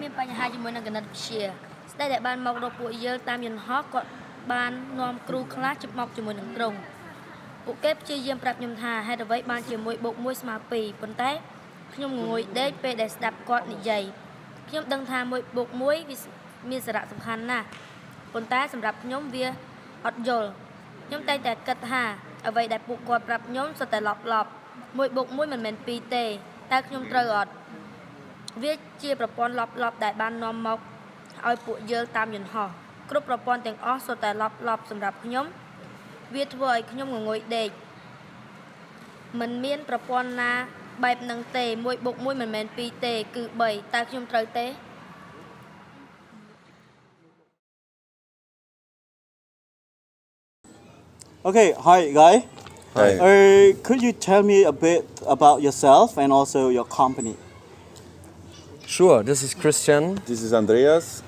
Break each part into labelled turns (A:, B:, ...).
A: មានបញ្ហាជាមួយនឹងគណិតវិទ្យាស្ដេចដែលបានមករកពួកយើងតាមយន្តហោះគាត់បាននាំគ្រូខ្លះជិះមកជាមួយនឹងទ្រង់ពួកគេព្យាយាមប្រាប់ខ្ញុំថាហេតុអ្វីបានជាមួយបូក1ស្មើ2ប៉ុន្តែខ្ញុំងងុយដេកពេលដែលស្ដាប់គាត់និយាយខ្ញុំដឹងថា1បូក1វាមានសារៈសំខាន់ណាស់ប៉ុន្តែសម្រាប់ខ្ញុំវាអត់យល់ខ្ញុំតែងតែគិតថាអ្វីដែលពួកគាត់ប្រាប់ខ្ញុំសុទ្ធតែលប់1បូក1មិនមែន2ទេតើខ្ញុំត្រូវអត់វាជាប្រព័ន្ធលប់ដែលបាននាំមកឲ្យពួកយើងតាមយន្តហោះគ្រប់ប្រព័ន្ធទាំងអស់សុទ្ធតែលប់សម្រាប់ខ្ញុំវាធ្វើឲ្យខ្ញុំងងុយដេកមិនមានប្រព័ន្ធណាបែបហ្នឹងទេ1បូក1មិនមែន2ទេគឺ3តើខ្ញុំត្រូវទេ
B: Okay, hi guy.
C: Hi.
B: Could you tell me a bit about yourself and also your company?
C: Sure, this is Christian.
D: This is Andreas.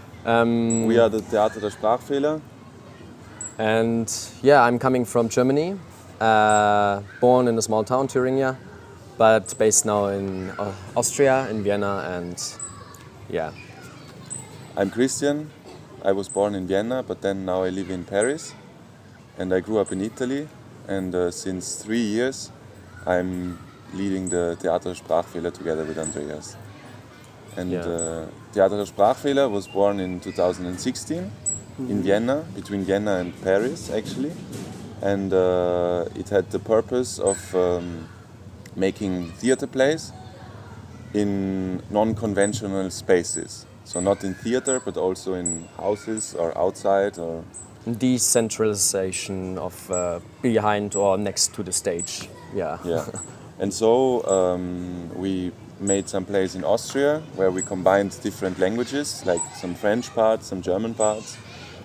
D: We are the Theater der Sprachfehler.
C: And yeah, I'm coming from Germany, born in a small town, Thuringia, but based now in Austria, in Vienna, and yeah.
D: I'm Christian. I was born in Vienna, but then now I live in Paris. And I grew up in Italy. And since 3 years, I'm leading the Theater der Sprachfehler together with Andreas. And Theater der Sprachfehler was born in 2016 in Vienna, between Vienna and Paris actually. And it had the purpose of making theater plays in non-conventional spaces. So not in theater, but also in houses or outside or...
C: Decentralization of behind or next to the stage, yeah.
D: And so we made some plays in Austria where we combined different languages, like some French parts, some German parts.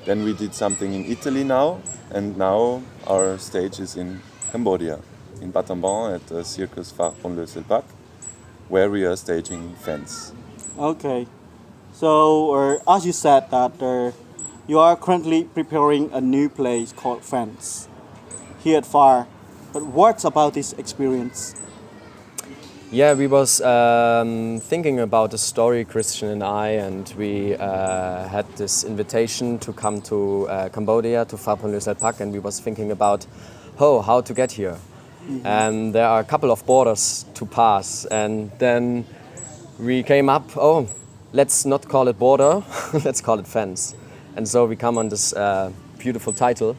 D: Then we did something in Italy now, and now our stage is in Cambodia, in Battambang at the circus Phare Ponleu Selpak, where we are staging Fence.
B: Okay, so as you said that you are currently preparing a new play called Friends here at Phare. But what's about this experience?
C: Yeah, we was thinking about the story, Christian and I, and we had this invitation to come to Cambodia, to Phare Ponleu Selpak, and we was thinking about how to get here. And there are a couple of borders to pass, and then we came up, let's not call it border, let's call it fence. And so we come on this beautiful title.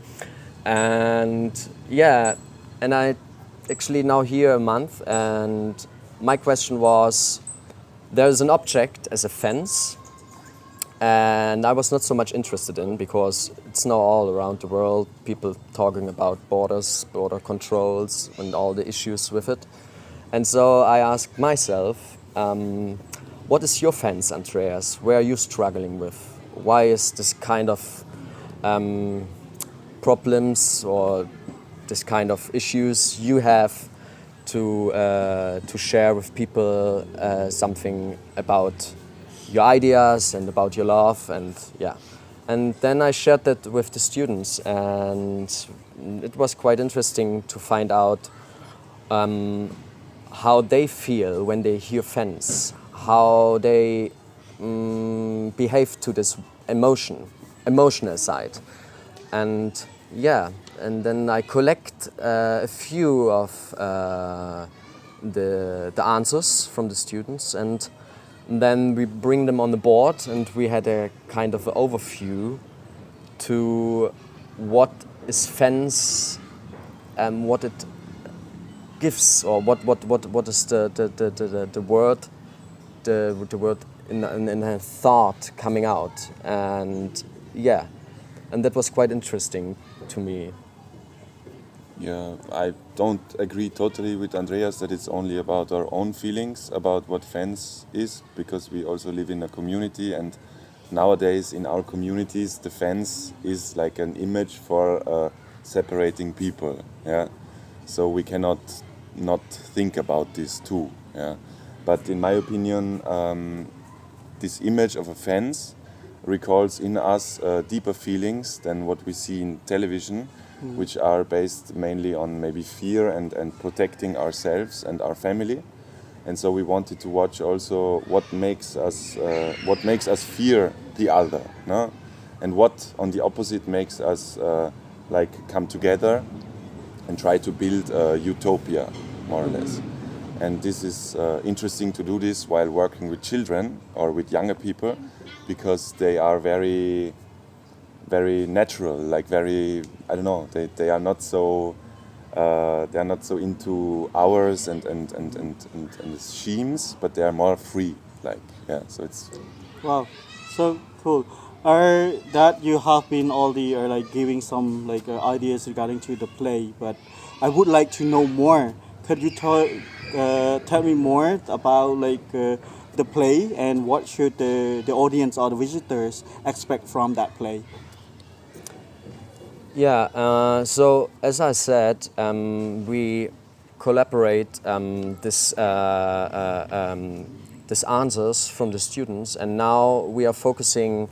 C: And yeah, and I actually now here a month, and my question was, there is an object as a fence, and I was not so much interested in because it's now all around the world, people talking about borders, border controls, and all the issues with it. And so I asked myself, what is your fence, Andreas? Where are you struggling with? Why is this kind of problems or this kind of issues you have to share with people something about your ideas and about your love, and yeah. And then I shared that with the students, and it was quite interesting to find out how they feel when they hear fence, how they behave to this emotional side. And yeah, and then I collect a few of the answers from the students, and then we bring them on the board, and we had a kind of overview to what is fence and what it gives, or what is the word in a thought coming out. And yeah, and that was quite interesting to me.
D: Yeah, I don't agree totally with Andreas that it's only about our own feelings about what Fence is, because we also live in a community, and nowadays in our communities the fence is like an image for separating people. Yeah, so we cannot not think about this too. Yeah, but in my opinion, this image of a fence recalls in us deeper feelings than what we see in television, which are based mainly on maybe fear and protecting ourselves and our family. and so we wanted to watch also what makes us fear the other, no? And what on the opposite makes us like come together and try to build a utopia, more or less. And this is interesting to do this while working with children or with younger people, because they are very, very natural, like very, I don't know, they are not so into hours and schemes, but they are more free, like, yeah, so it's
B: Wow, so cool. That you have been already like giving some like ideas regarding to the play, but I would like to know more. Could you tell me more about like the play, and what should the audience or the visitors expect from that play?
C: Yeah, so as I said, we collaborate this answers from the students, and now we are focusing,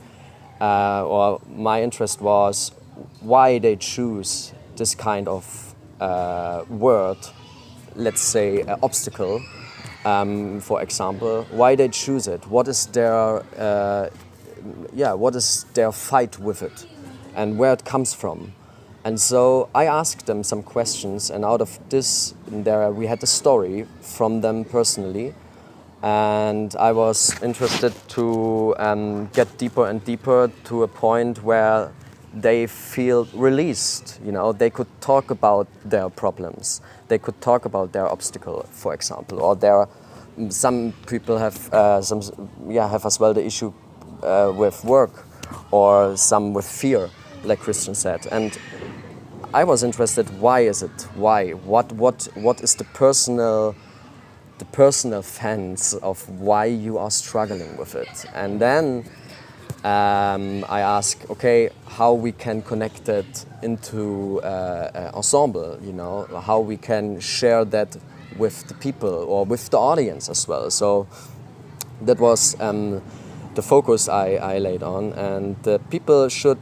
C: or my interest was why they choose this kind of word, let's say obstacle, for example, why they choose it, what is their fight with it, and where it comes from. And so I asked them some questions, and out of this, we had a story from them personally, and I was interested to get deeper and deeper to a point where they feel released. You know, they could talk about their problems, they could talk about their obstacle, for example, or some people have have as well the issue with work, or some with fear, like Christian said. And I was interested, why is it? Why? What is the personal fence of why you are struggling with it? And then I ask, okay, how we can connect it into ensemble, you know, how we can share that with the people or with the audience as well. So that was the focus I laid on, and the people should,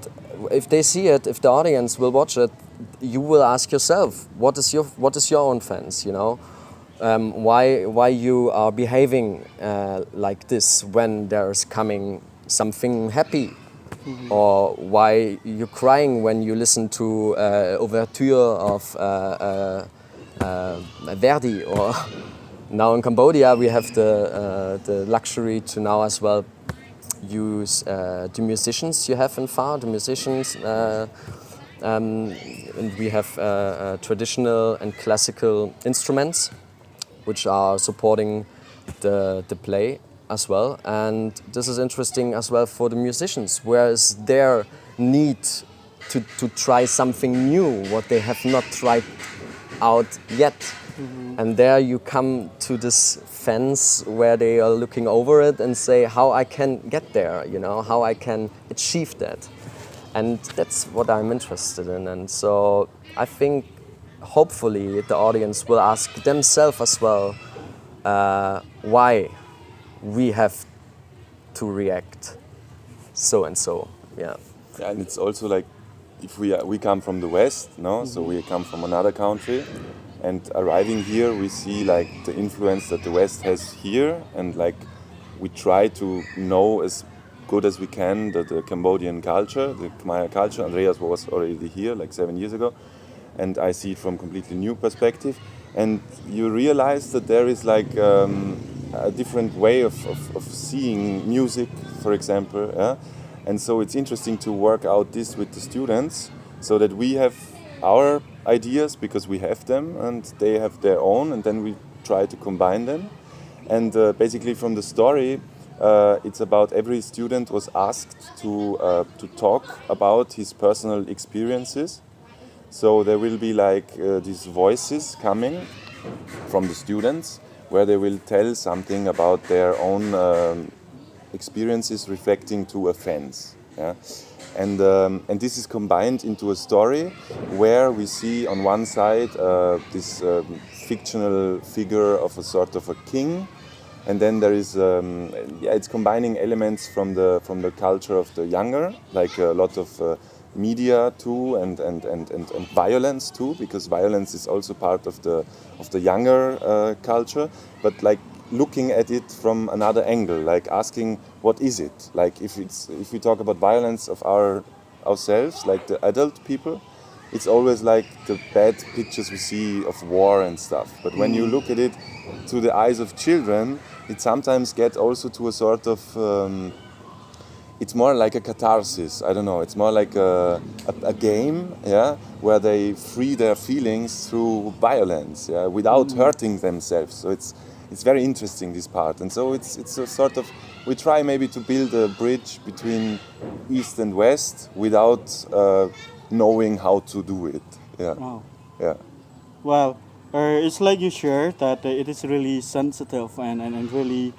C: if they see it, if the audience will watch it, you will ask yourself, what is your own fence, you know? Why you are behaving like this when there's coming something happy, or why you're crying when you listen to overture of Verdi, or now in Cambodia we have the luxury to now as well use the musicians you have in Phare, the musicians, and we have traditional and classical instruments which are supporting the play as well. And this is interesting as well for the musicians, where is their need to try something new, what they have not tried out yet. And there you come to this fence where they are looking over it and say, how I can get there, you know, how I can achieve that. And that's what I'm interested in. And so I think hopefully the audience will ask themselves as well, why we have to react so and so. Yeah.
D: Yeah, and it's also like, if we come from the West, no, so we come from another country, and arriving here we see like the influence that the West has here, and like we try to know as good as we can the Cambodian culture, the Khmer culture. Andreas was already here like 7 years ago, and I see it from a completely new perspective. And you realize that there is like a different way of seeing music, for example. Yeah? And so it's interesting to work out this with the students, so that we have our ideas because we have them, and they have their own, and then we try to combine them. And basically from the story, it's about every student was asked to talk about his personal experiences. So there will be like these voices coming from the students, where they will tell something about their own experiences reflecting to a fence. Yeah? And this is combined into a story where we see on one side this fictional figure of a sort of a king, and then there is it's combining elements from the culture of the younger, like a lot of media too, and violence too, because violence is also part of the younger culture. But like looking at it from another angle, like asking what is it? Like if we talk about violence of ourselves, like the adult people, it's always like the bad pictures we see of war and stuff. But when you look at it through the eyes of children, it sometimes gets also to a sort of it's more like a catharsis. I don't know. It's more like a game, yeah, where they free their feelings through violence, yeah, without hurting themselves. So it's very interesting, this part. And so it's a sort of, we try maybe to build a bridge between East and West without knowing how to do it. Yeah.
B: Wow.
D: Yeah.
B: Well, it's like you share that it is really sensitive and really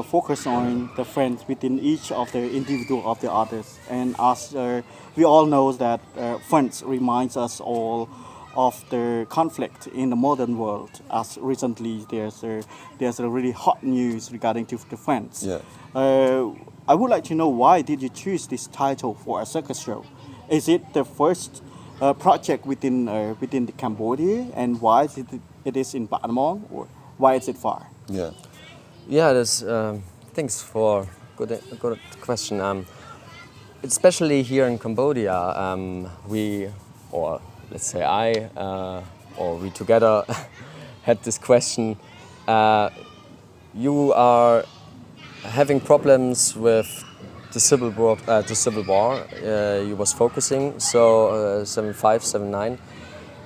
B: focus on the friends within each of the individual of the artists. And as we all know that friends reminds us all of the conflict in the modern world. As recently there's a really hot news regarding to the friends.
D: Yeah.
B: I would like to know, why did you choose this title for a circus show? Is it the first project within the Cambodia, and why is it is in Phare Ponleu, or why is it far?
D: Yeah.
C: Yeah, there's, thanks for good question. Especially here in Cambodia, we, or let's say I, or we together had this question. You are having problems with the civil war. You was focusing, so 75, 79,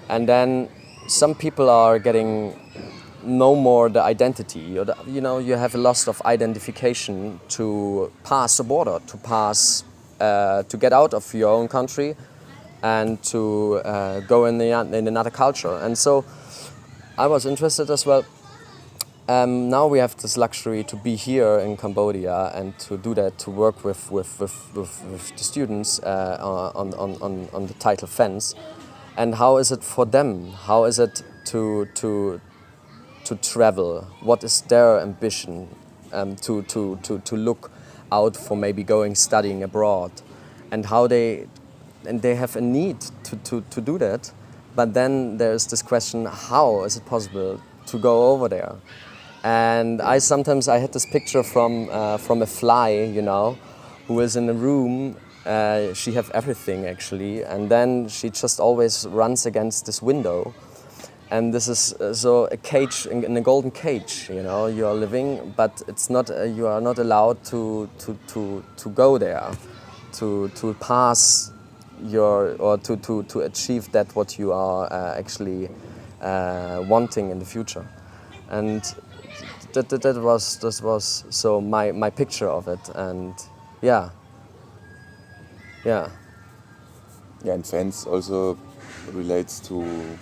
C: and then some people are getting no more the identity, or you have a loss of identification to pass the border, to pass, to get out of your own country, and to go in another culture. And so I was interested as well. Now we have this luxury to be here in Cambodia and to do that, to work with the students on the title Fence. And how is it for them? How is it to travel? What is their ambition to look out for maybe studying abroad? And how they have a need to do that. But then there's this question, how is it possible to go over there? And I had this picture from a fly, who is in a room. She have everything actually, and then she just always runs against this window. And this is so a cage, in a golden cage. You are living, but it's not. You are not allowed to go there, to pass or to achieve that what you are actually wanting in the future. And that was so my picture of it. And yeah.
D: And Fence also relates to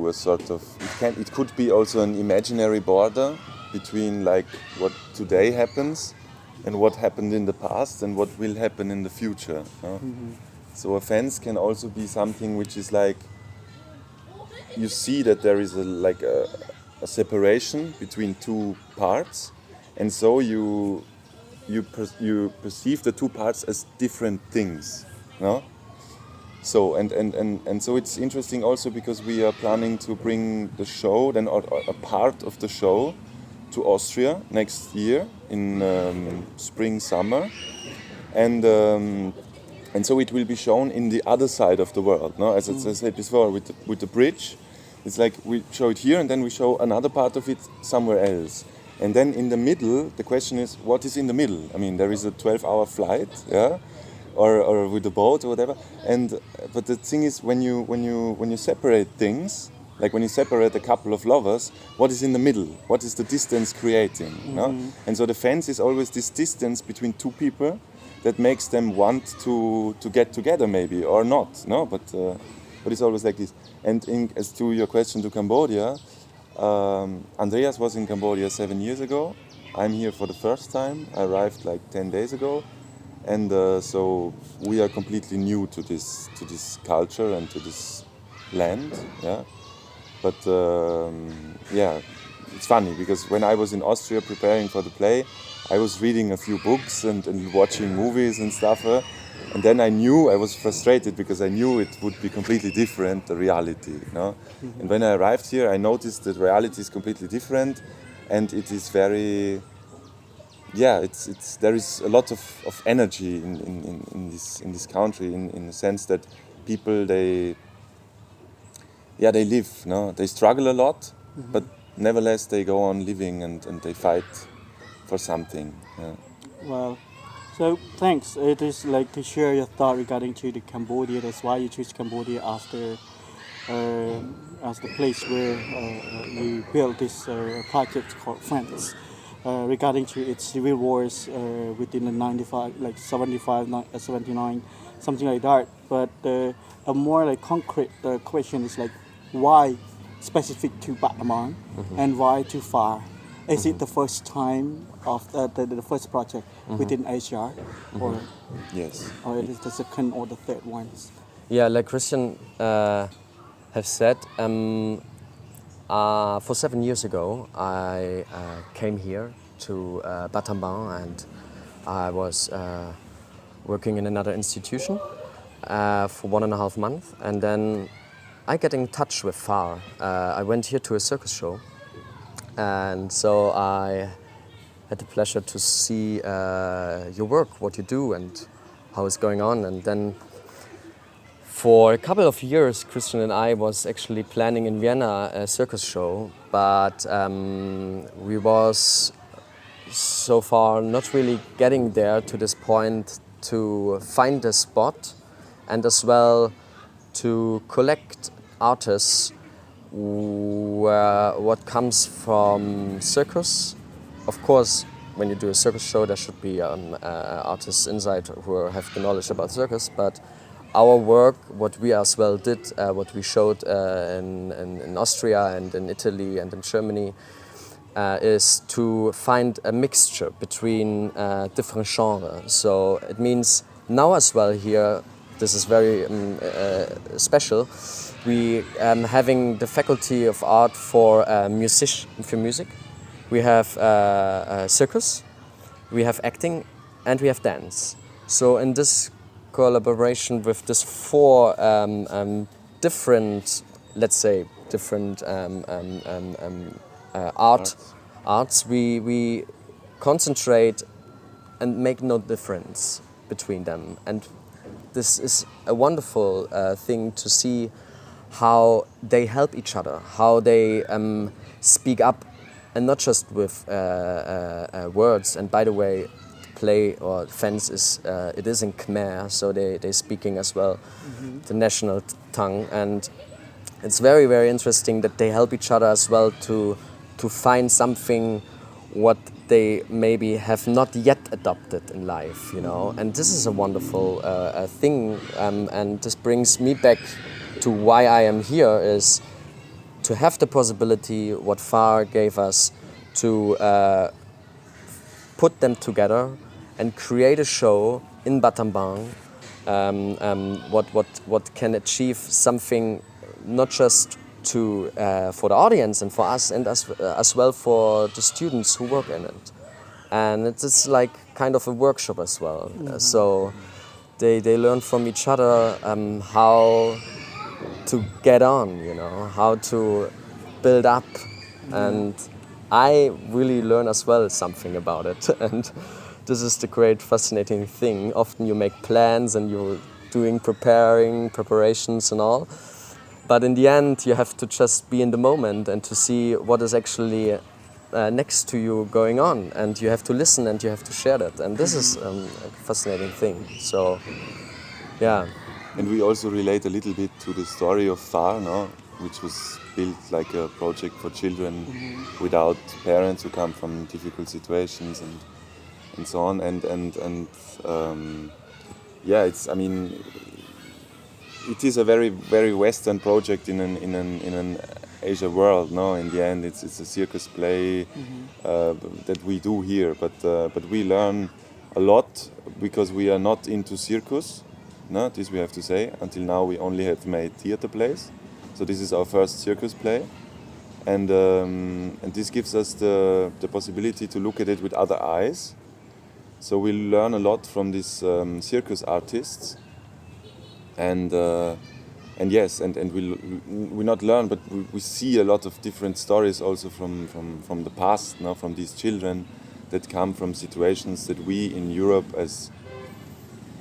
D: a sort of, it could be also an imaginary border between like what today happens and what happened in the past and what will happen in the future. So a fence can also be something which is like, you see that there is a separation between two parts, and so you perceive the two parts as different things, no? So and so it's interesting also because we are planning to bring the show, then or a part of the show, to Austria next year in spring, summer, and so it will be shown in the other side of the world, no? As I said before, with the bridge, it's like we show it here and then we show another part of it somewhere else. And then in the middle, the question is, what is in the middle? I mean, there is a 12-hour flight, yeah, or with a boat or whatever. But the thing is, when you separate things, like when you separate a couple of lovers, what is in the middle? What is the distance creating? No? And so the fence is always this distance between two people that makes them want to get together, maybe, or not. No, but it's always like this. And as to your question to Cambodia, Andreas was in Cambodia 7 years ago. I'm here for the first time. I arrived like 10 days ago, and so we are completely new to this culture and to this land. Yeah, but it's funny because when I was in Austria preparing for the play, I was reading a few books and watching movies and stuff. And then I was frustrated because I knew it would be completely different, the reality. And when I arrived here, I noticed that reality is completely different. and it is very, yeah, it's there is a lot of energy in this country, in the sense that people, they live, no, they struggle a lot, but nevertheless they go on living, and they fight for something. Yeah.
B: Well, so thanks. It is like to share your thought regarding to the Cambodia. That's why you choose Cambodia as the place where you built this project called Friends. Regarding to its civil wars within the 95, like 75, 79, something like that. But a more like concrete question is like, why specific to Batamang and why to Phare? Is it the first time of the first project within Asia, or
D: Yes.
B: or it is the second or the third ones?
C: Yeah, like Christian have said, for 7 years ago, I came here to Battambang, and I was working in another institution for 1.5 months, and then I get in touch with Phare. I went here to a circus show, and so I had the pleasure to see your work, what you do, and how it's going on. And then for a couple of years, Christian and I was actually planning in Vienna a circus show, but we was so far not really getting there to this point to find a spot, and as well to collect artists what comes from circus. Of course, when you do a circus show, there should be artists inside who have the knowledge about circus, but our work, what we as well did, what we showed in Austria and in Italy and in Germany, is to find a mixture between different genres. So it means now as well here, this is very special, we having the faculty of art for music. We have circus, we have acting, and we have dance. So in this collaboration with these 4 different, let's say, different arts, we concentrate and make no difference between them. And this is a wonderful thing to see how they help each other, how they speak up, and not just with words. And by the way, play or fence is it is in Khmer, so they speaking as well the national tongue, and it's very, very interesting that they help each other as well to find something what they maybe have not yet adopted in life, you know. And this is a wonderful thing, and this brings me back to why I am here, is to have the possibility what Phare gave us to put them together and create a show in Battambang, what can achieve something not just to for the audience and for us, and as well for the students who work in it. And it's like kind of a workshop as well. So they learn from each other how to get on, you know, how to build up. And I really learn as well something about it. And this is the great fascinating thing. Often you make plans and you're doing preparations and all. But in the end, you have to just be in the moment and to see what is actually next to you going on. And you have to listen and you have to share that. And this is a fascinating thing. So, yeah.
D: And we also relate a little bit to the story of Phare, no? Which was built like a project for children without parents who come from difficult situations and so on. And yeah, it's, I mean, it is a very, very Western project in an Asia world. No, in the end, it's a circus play that we do here. But we learn a lot because we are not into circus. No, this we have to say. Until now, we only have made theater plays. So this is our first circus play, and this gives us the possibility to look at it with other eyes. So we learn a lot from these circus artists, and And yes, and we not learn, but we see a lot of different stories also from the past, now from these children that come from situations that we in Europe, as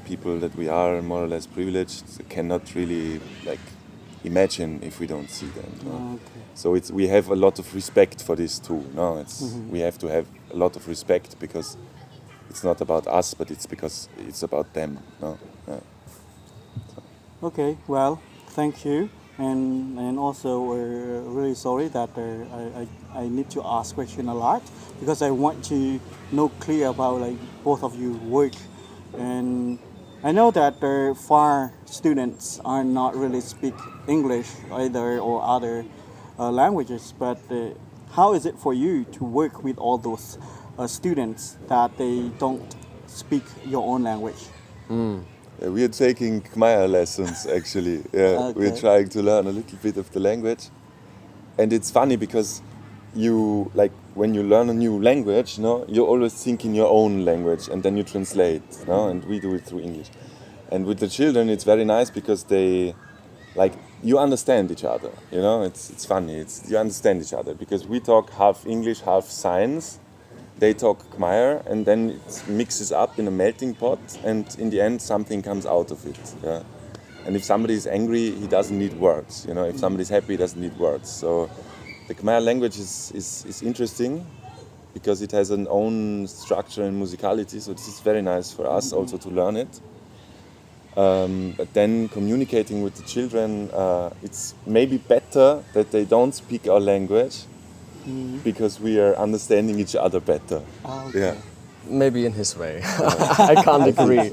D: people that we are more or less privileged, cannot really like imagine if we don't see them. No?
B: Okay.
D: So we have a lot of respect for this too. No, we have to have a lot of respect because it's not about us, but it's because it's about them. No. Yeah.
B: Okay, well, thank you, and also we're really sorry that I need to ask question a lot because I want to know clear about like both of you work, and I know that the Phare students are not really speak English either or other languages, but how is it for you to work with all those students that they don't speak your own language?
D: Yeah, we are taking Khmer lessons actually. Yeah,
B: Okay.
D: we're trying to learn a little bit of the language, and it's funny because you like when you learn a new language, no, you always think in your own language and then you translate, no, and we do it through English. And with the children, it's very nice because they like you understand each other. You know, it's funny. You understand each other because we talk half English, half science. They talk Khmer, and then it mixes up in a melting pot, and in the end, something comes out of it. Yeah? And if somebody is angry, he doesn't need words. You know, if somebody's happy, he doesn't need words. So the Khmer language is interesting because it has an own structure and musicality. So this is very nice for us also to learn it. But then communicating with the children, it's maybe better that they don't speak our language. Because we are understanding each other better.
B: Okay.
D: Yeah.
C: Maybe in his way. I can't agree.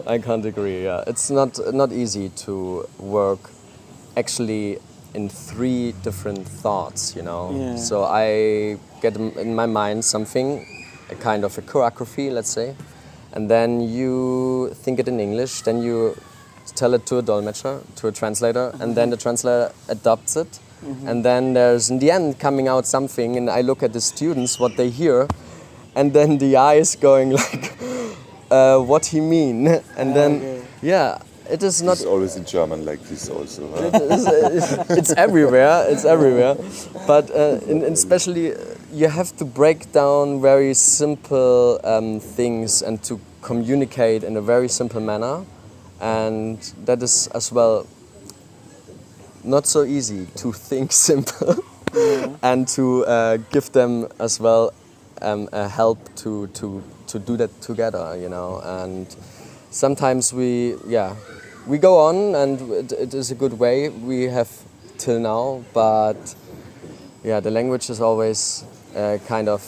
C: I can't agree. Yeah, it's not easy to work actually in 3 different thoughts. You know.
B: Yeah.
C: So I get in my mind something, a kind of a choreography, let's say, and then you think it in English. Then you tell it to a dolmetscher, to a translator, and then the translator adopts it. And then there's in the end coming out something, and I look at the students, what they hear, and then the eyes going like, what he mean? And then, yeah, it is not.
D: It's always in German like this also. Huh?
C: It's everywhere. It's everywhere. But especially, you have to break down very simple things and to communicate in a very simple manner, and that is as well not so easy to think simple and to give them as well a help to do that together, you know. And sometimes we go on, and it is a good way we have till now, but yeah, the language is always kind of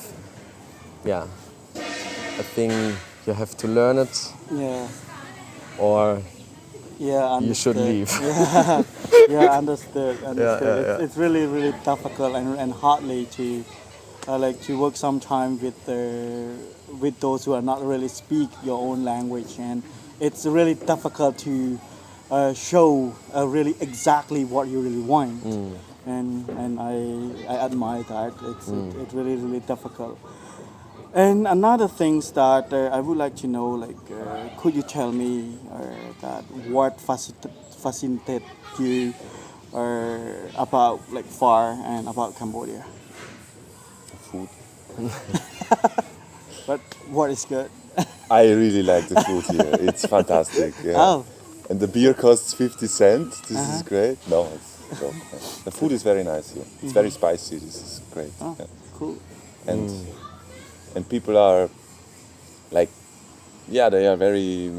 C: a thing you have to learn it,
B: Yeah.
C: or
B: Yeah,
C: you should leave.
B: Yeah, understood.
C: Yeah.
B: It's really, really difficult and hardly to to work sometime with those who are not really speak your own language, and it's really difficult to show really exactly what you really want. And I admire that. It's really, really difficult. And another things that I would like to know, like, could you tell me that what fascinated you about like Phare and about Cambodia?
D: Food.
B: But what is good?
D: I really like the food here. It's fantastic. Yeah.
B: Oh.
D: And the beer costs 50 cents. This is great. No, the food is very nice here. It's very spicy. This is great.
B: Oh,
D: Yeah.
B: cool.
D: And people are like, they are very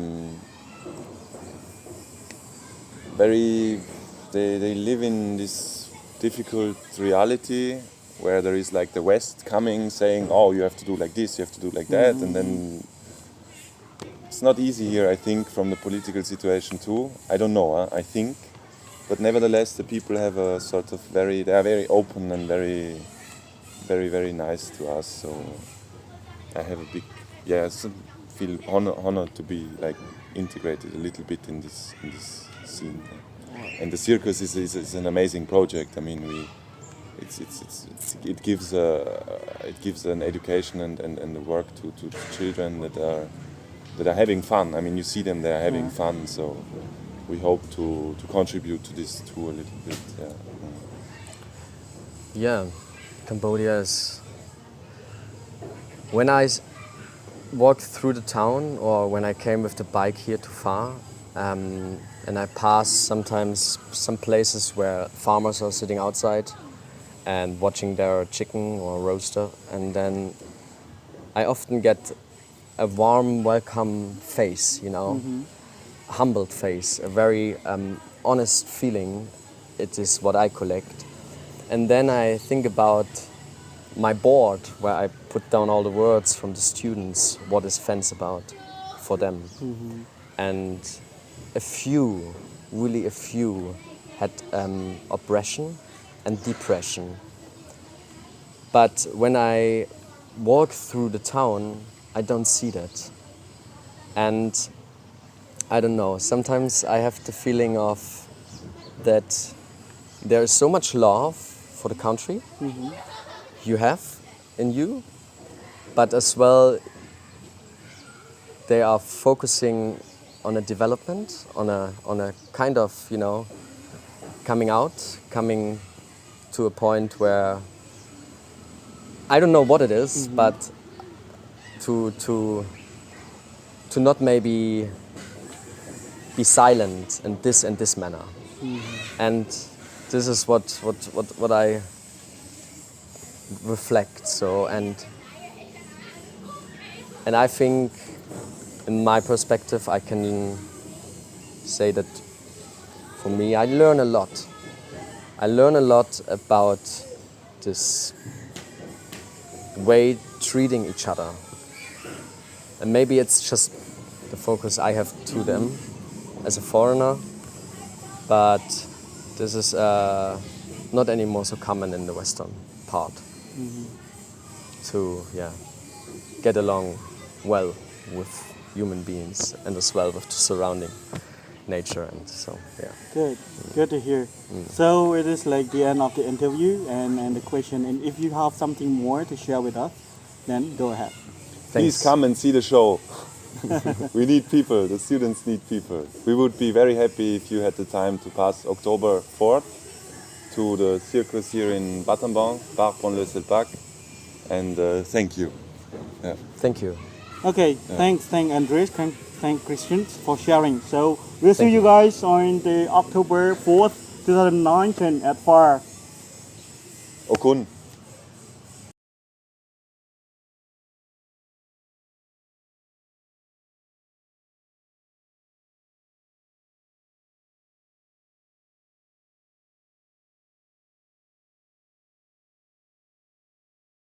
D: they live in this difficult reality where there is like the West coming saying, oh, you have to do like this, you have to do like that, and then it's not easy here, I think, from the political situation too. I don't know, I think, but nevertheless the people have a sort of they are very open and very, very, very nice to us, so I have a big, feel honored to be like integrated a little bit in this scene. And the circus is an amazing project. I mean, it gives an education and the work to children that are having fun. I mean, you see them, they are having fun. So we hope to contribute to this tour a little bit. Yeah.
C: Yeah, Cambodia is. When I walked through the town, or when I came with the bike here to Phare, and I pass sometimes some places where farmers are sitting outside and watching their chicken or roaster, and then I often get a warm welcome face, you know, humbled face, a very honest feeling. It is what I collect. And then I think about my board, where I put down all the words from the students, what is Fence about for them. And a few, really a few, had oppression and depression. But when I walk through the town, I don't see that. And I don't know, sometimes I have the feeling of that there is so much love for the country you have in you, but as well they are focusing on a development, on a kind of, you know, coming to a point where I don't know what it is, but to not maybe be silent in this manner. And this is what I reflect. So and I think, in my perspective, I can say that for me, I learn a lot. I learn a lot about this way treating each other. And maybe it's just the focus I have to them as a foreigner, but this is not anymore so common in the Western part to get along well with human beings and as well with the surrounding nature, and so
B: Good to hear. So it is like the end of the interview and the question, and if you have something more to share with us, then go ahead.
D: Please come and see the show. We need people, the students need people. We would be very happy if you had the time to pass October 4th to the circus here in Battambang, Phare Ponleu Selpak, and thank you. Yeah.
C: Thank you.
B: Okay, thank Andres, thank Christian for sharing. So we'll see you guys on the October 4th, 2019 at Phare.
D: Okun.